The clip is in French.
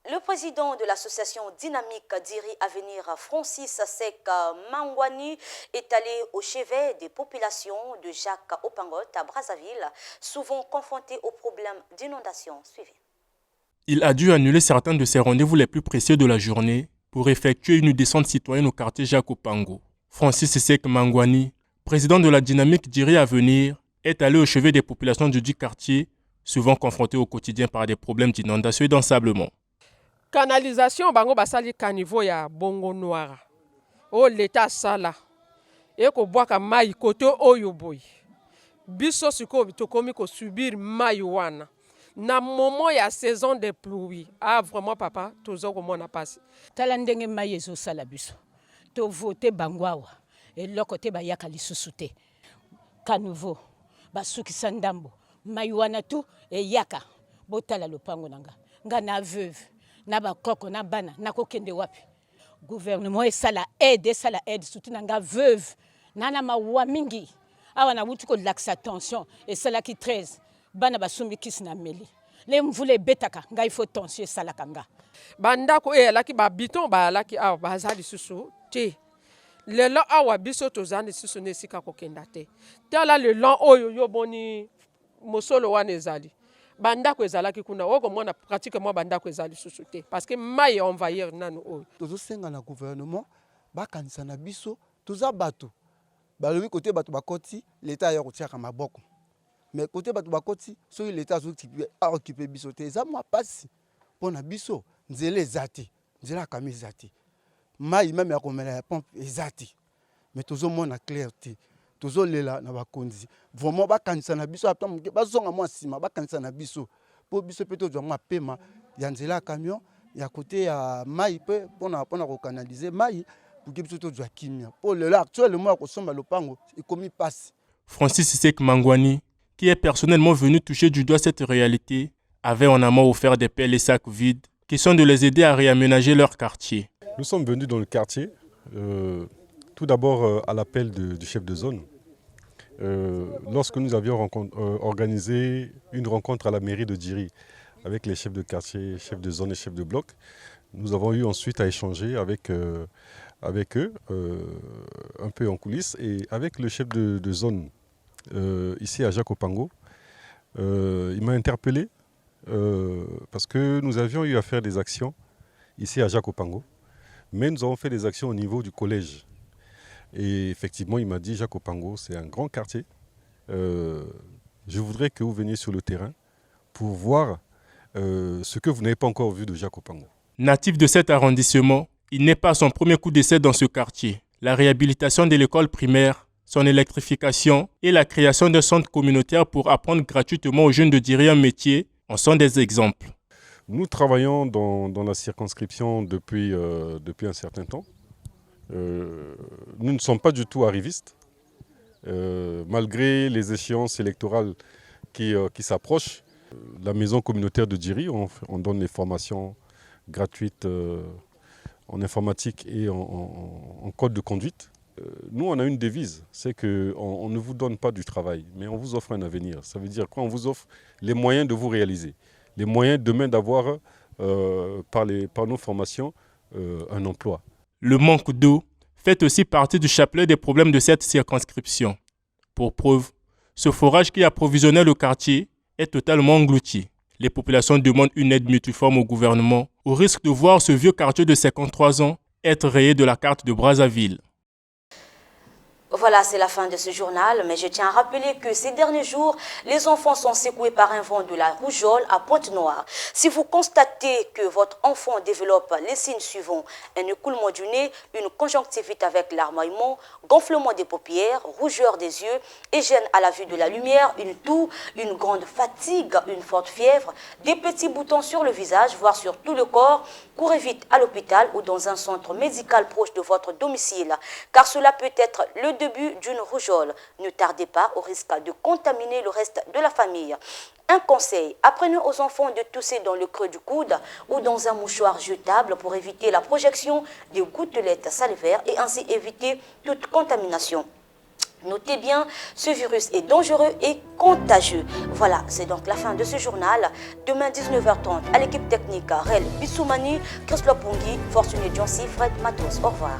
Le président de l'association Dynamique Diri Avenir, Francis Sek Mangwani, est allé au chevet des populations de Jacques Opangot à Brazzaville, souvent confrontées aux problèmes d'inondation. Suivez. Il a dû annuler certains de ses rendez-vous les plus précieux de la journée pour effectuer une descente citoyenne au quartier Jacques Opango. Francis Sek Mangwani, président de la Dynamique Diri Avenir, est allé au chevet des populations du dit quartier, souvent confrontées au quotidien par des problèmes d'inondation et d'ensablement. Canalisation bango basali caniveau ya bongo noir o l'état sala e ko bwaka mai koto oyo boy biso siko tokomi ko subir mai wana na moment ya saison de pluie vraiment papa tozo ko mona passe tala ndenge mai ezo sala biso to voter bangwawa e lokote ba yaka lisusu te caniveau basukisa ndambo mai wana tu e yaka botala lopango nanga na veuve na bakoko na bana na kokende wapi gouvernement esala aide surtout nanga veuve nana mawa mingi awa na wutu ko laksa tension esala ki 13 bana basumi kisi na meli le mvule betaka nga il faut tension esala kanga banda ko elaki ba biton ba laki awa bazali susu te lelo awa biso tozandi susu nesika kokenda te tala le long oyo yo boni mosolo wana ezali bandako ezalaki kuna oko mona pratiquement bandako ezali susute parce que mai envahir nanu oyo tozosenga na gouvernement bakanisa na biso toza bato balobi côté bato bakoti l'état ya kotiaka maboko mais côté bato bakoti soki l'état a occupé biso te eza mwa pasi pona biso nzela ezati nzela kami ezati mai même ya komela ya pompe ezati mais tozomona clair te tozolela na bakonzi vraiment bakanisa na biso ata muke bazonga mwa sima bakanisa na biso po biso pe tozwa mwa pema ya nzela camion ya côté ya mai pe pona ko canaliser mai pour que biso tozwa kimia po lelo actuellement ko somba lopango ikomi passe. Francis Sek Mangwani, qui est personnellement venu toucher du doigt cette réalité, avait en amont offert des pelles et sacs vides qui sont de les aider à réaménager leur quartier. Nous sommes venus dans le quartier tout d'abord à l'appel du chef de zone. Lorsque nous avions organisé une rencontre à la mairie de Diri avec les chefs de quartier, chefs de zone et chefs de bloc, nous avons eu ensuite à échanger avec eux un peu en coulisses et avec le chef de zone ici à Jacques Opango. Il m'a interpellé parce que nous avions eu à faire des actions ici à Jacques Opango, mais nous avons fait des actions au niveau du collège. Et effectivement, il m'a dit, Jacques Opango, c'est un grand quartier. Je voudrais que vous veniez sur le terrain pour voir ce que vous n'avez pas encore vu de Jacques Opango. Natif de cet arrondissement, il n'est pas son premier coup d'essai dans ce quartier. La réhabilitation de l'école primaire, son électrification et la création d'un centre communautaire pour apprendre gratuitement aux jeunes de Diri un métier en sont des exemples. Nous travaillons dans la circonscription depuis un certain temps. Nous ne sommes pas du tout arrivistes, malgré les échéances électorales qui s'approchent. La maison communautaire de Diri, on donne les formations gratuites en informatique et en code de conduite. Nous, on a une devise, c'est qu'on ne vous donne pas du travail, mais on vous offre un avenir. Ça veut dire quoi? On vous offre les moyens de vous réaliser, les moyens demain d'avoir, par nos formations, un emploi. Le manque d'eau fait aussi partie du chapelet des problèmes de cette circonscription. Pour preuve, ce forage qui approvisionnait le quartier est totalement englouti. Les populations demandent une aide multiforme au gouvernement, au risque de voir ce vieux quartier de 53 ans être rayé de la carte de Brazzaville. Voilà, c'est la fin de ce journal, mais je tiens à rappeler que ces derniers jours, les enfants sont secoués par un vent de la rougeole à Pointe-Noire. Si vous constatez que votre enfant développe les signes suivants, un écoulement du nez, une conjonctivite avec larmoiement, gonflement des paupières, rougeur des yeux et gêne à la vue de la lumière, une toux, une grande fatigue, une forte fièvre, des petits boutons sur le visage, voire sur tout le corps, courez vite à l'hôpital ou dans un centre médical proche de votre domicile, car cela peut être le début d'une rougeole. Ne tardez pas au risque de contaminer le reste de la famille. Un conseil, apprenez aux enfants de tousser dans le creux du coude ou dans un mouchoir jetable pour éviter la projection des gouttelettes salivaires et ainsi éviter toute contamination. Notez bien, ce virus est dangereux et contagieux. Voilà, c'est donc la fin de ce journal. Demain 19h30 à l'équipe technique, Rel Bissoumani, Chris Lopungi, Fortuné Dionsi, Fred Matos. Au revoir.